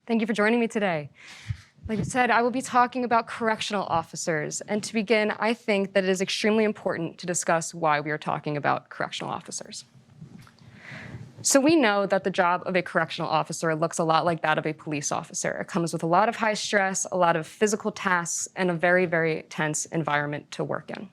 Thank you for joining me today. Like I said, I will be talking about correctional officers. And to begin, I think that it is extremely important to discuss why we are talking about correctional officers. So we know that the job of a correctional officer looks a lot like that of a police officer. It comes with a lot of high stress, a lot of physical tasks, and a very, very tense environment to work in.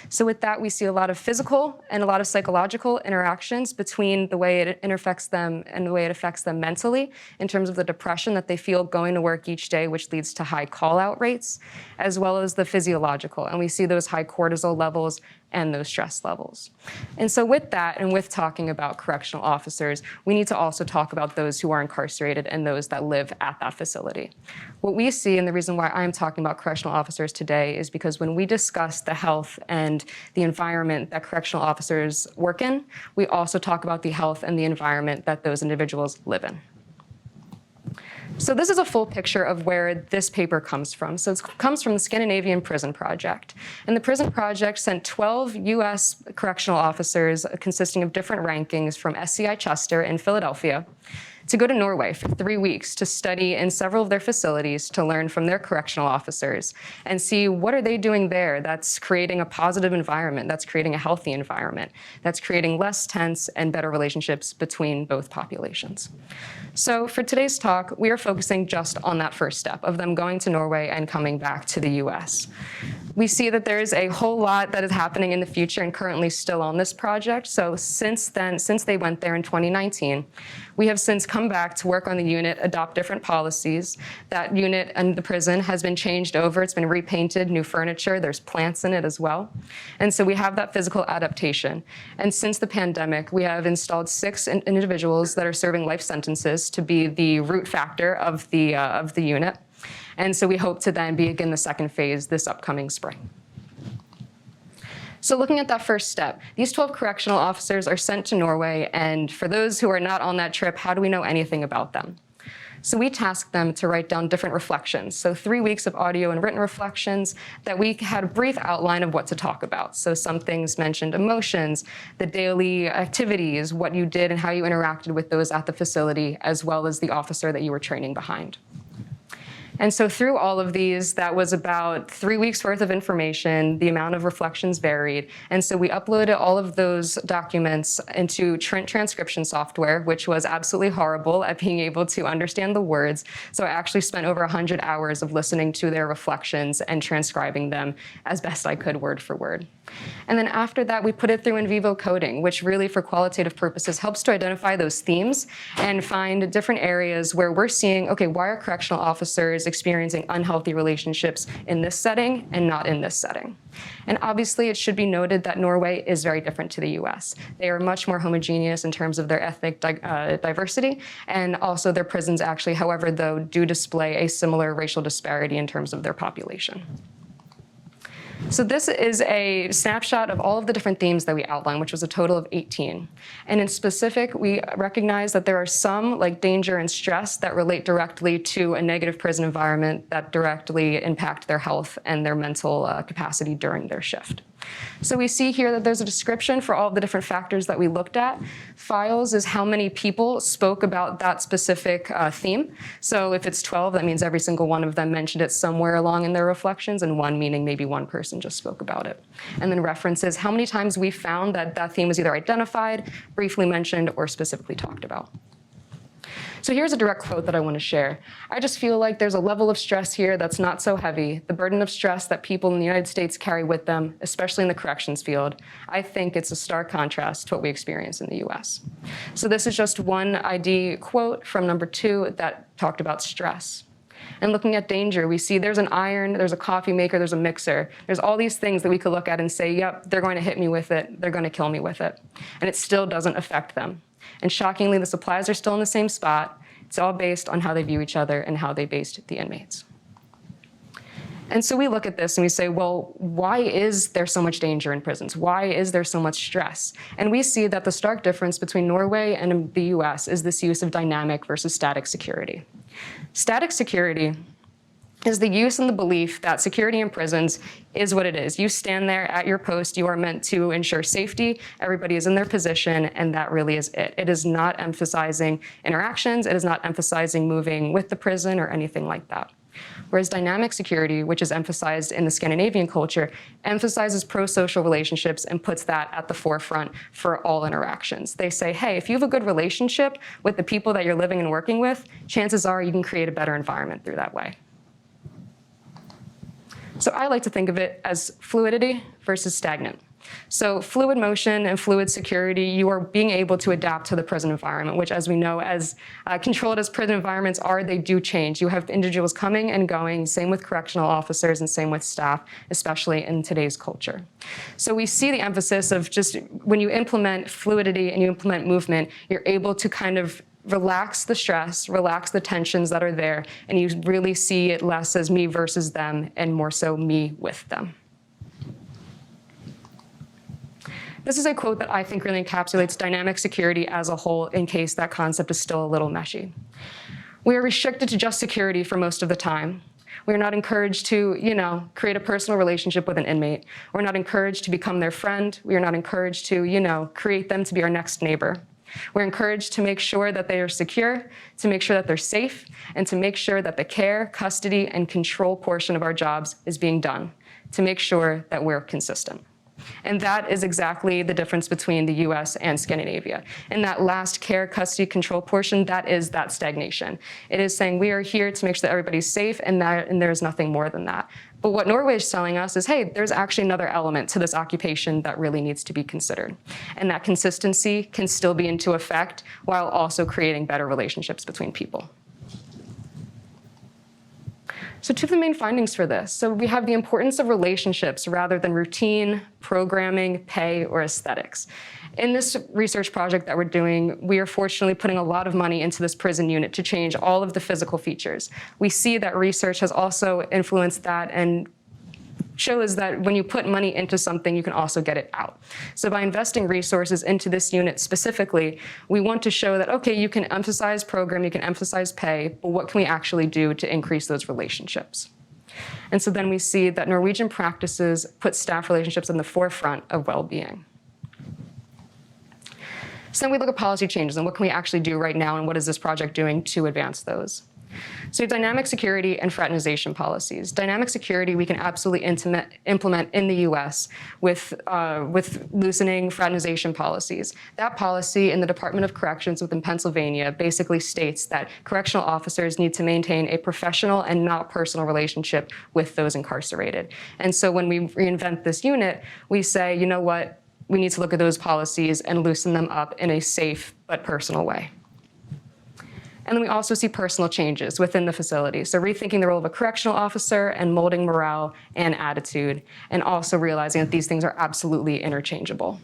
So with that, we see a lot of physical and a lot of psychological interactions between the way it affects them and the way it affects them mentally in terms of the depression that they feel going to work each day, which leads to high call-out rates, as well as the physiological. And we see those high cortisol levels and those stress levels. And so with that, and with talking about correctional officers, we need to also talk about those who are incarcerated and those that live at that facility. What we see, and the reason why I'm talking about correctional officers today, is because when we discuss the health and the environment that correctional officers work in, we also talk about the health and the environment that those individuals live in. So this is a full picture of where this paper comes from. So it comes from the Scandinavian Prison Project. And the Prison Project sent 12 US correctional officers consisting of different rankings from SCI Chester in Philadelphia to go to Norway for 3 weeks to study in several of their facilities to learn from their correctional officers and see what are they doing there that's creating a positive environment, that's creating a healthy environment, that's creating less tense and better relationships between both populations. So for today's talk, we are focusing just on that first step of them going to Norway and coming back to the US. We see that there is a whole lot that is happening in the future and currently still on this project. So since then, since they went there in 2019, we have since come back to work on the unit, adopt different policies. That unit and the prison has been changed over. It's been repainted, new furniture. There's plants in it as well. And so we have that physical adaptation. And since the pandemic, we have installed 6 individuals that are serving life sentences to be the root factor of the unit. And so we hope to then begin the second phase this upcoming spring. So looking at that first step, these 12 correctional officers are sent to Norway, and for those who are not on that trip, how do we know anything about them? So we tasked them to write down different reflections. So 3 weeks of audio and written reflections that we had a brief outline of what to talk about. So some things mentioned emotions, the daily activities, what you did and how you interacted with those at the facility, as well as the officer that you were training behind. And so through all of these, that was about 3 weeks worth of information. The amount of reflections varied. And so we uploaded all of those documents into transcription software, which was absolutely horrible at being able to understand the words. So I actually spent over 100 hours of listening to their reflections and transcribing them as best I could word for word. And then after that, we put it through in vivo coding, which really for qualitative purposes helps to identify those themes and find different areas where we're seeing, okay, why are correctional officers experiencing unhealthy relationships in this setting and not in this setting? And obviously, it should be noted that Norway is very different to the US. They are much more homogeneous in terms of their ethnic diversity, and also their prisons actually, however, though, do display a similar racial disparity in terms of their population. So this is a snapshot of all of the different themes that we outlined, which was a total of 18. And in specific, we recognize that there are some, like danger and stress, that relate directly to a negative prison environment that directly impact their health and their mental capacity during their shift. So we see here that there's a description for all of the different factors that we looked at. Files is how many people spoke about that specific theme. So if it's 12, that means every single one of them mentioned it somewhere along in their reflections, and 1 meaning maybe one person just spoke about it. And then references, how many times we found that that theme was either identified, briefly mentioned, or specifically talked about. So here's a direct quote that I want to share. I just feel like there's a level of stress here that's not so heavy, the burden of stress that people in the United States carry with them, especially in the corrections field. I think it's a stark contrast to what we experience in the US. So this is just one ID quote from number 2 that talked about stress. And looking at danger, we see there's an iron, there's a coffee maker, there's a mixer. There's all these things that we could look at and say, yep, they're going to hit me with it, they're going to kill me with it. And it still doesn't affect them. And shockingly, the supplies are still in the same spot. It's all based on how they view each other and how they based the inmates. And so we look at this and we say, well, why is there so much danger in prisons? Why is there so much stress? And we see that the stark difference between Norway and the US is this use of dynamic versus static security. Static security is the use and the belief that security in prisons is what it is. You stand there at your post, you are meant to ensure safety, everybody is in their position, and that really is it. It is not emphasizing interactions, it is not emphasizing moving with the prison or anything like that. Whereas dynamic security, which is emphasized in the Scandinavian culture, emphasizes pro-social relationships and puts that at the forefront for all interactions. They say, hey, if you have a good relationship with the people that you're living and working with, chances are you can create a better environment through that way. So I like to think of it as fluidity versus stagnant. So fluid motion and fluid security, you are being able to adapt to the prison environment, which, as we know, as controlled as prison environments are, they do change. You have individuals coming and going, same with correctional officers and same with staff, especially in today's culture. So we see the emphasis of just when you implement fluidity and you implement movement, you're able to kind of relax the stress, relax the tensions that are there, and you really see it less as me versus them and more so me with them. This is a quote that I think really encapsulates dynamic security as a whole, in case that concept is still a little meshy. We are restricted to just security for most of the time. We are not encouraged to, create a personal relationship with an inmate. We're not encouraged to become their friend. We are not encouraged to, create them to be our next neighbor. We're encouraged to make sure that they are secure, to make sure that they're safe, and to make sure that the care, custody, and control portion of our jobs is being done, to make sure that we're consistent. And that is exactly the difference between the US and Scandinavia. In that last care, custody, control portion, that is that stagnation. It is saying we are here to make sure that everybody's safe, and there's nothing more than that. But what Norway is telling us is, hey, there's actually another element to this occupation that really needs to be considered. And that consistency can still be into effect while also creating better relationships between people. So two of the main findings for this. So we have the importance of relationships rather than routine, programming, pay, or aesthetics. In this research project that we're doing, we are fortunately putting a lot of money into this prison unit to change all of the physical features. We see that research has also influenced that and shows that when you put money into something, you can also get it out. So by investing resources into this unit specifically, we want to show that, okay, you can emphasize program, you can emphasize pay, but what can we actually do to increase those relationships? And so then we see that Norwegian practices put staff relationships in the forefront of well-being. So then we look at policy changes and what can we actually do right now and what is this project doing to advance those? So dynamic security and fraternization policies. Dynamic security we can absolutely implement in the US with loosening fraternization policies. That policy in the Department of Corrections within Pennsylvania basically states that correctional officers need to maintain a professional and not personal relationship with those incarcerated. And so when we reinvent this unit, we say, you know what, we need to look at those policies and loosen them up in a safe but personal way. And then we also see personal changes within the facility. So rethinking the role of a correctional officer and molding morale and attitude, and also realizing that these things are absolutely interchangeable.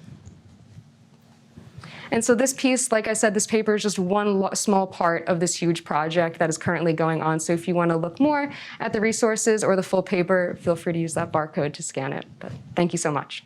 And so this piece, like I said, this paper is just one small part of this huge project that is currently going on. So if you want to look more at the resources or the full paper, feel free to use that barcode to scan it. But thank you so much.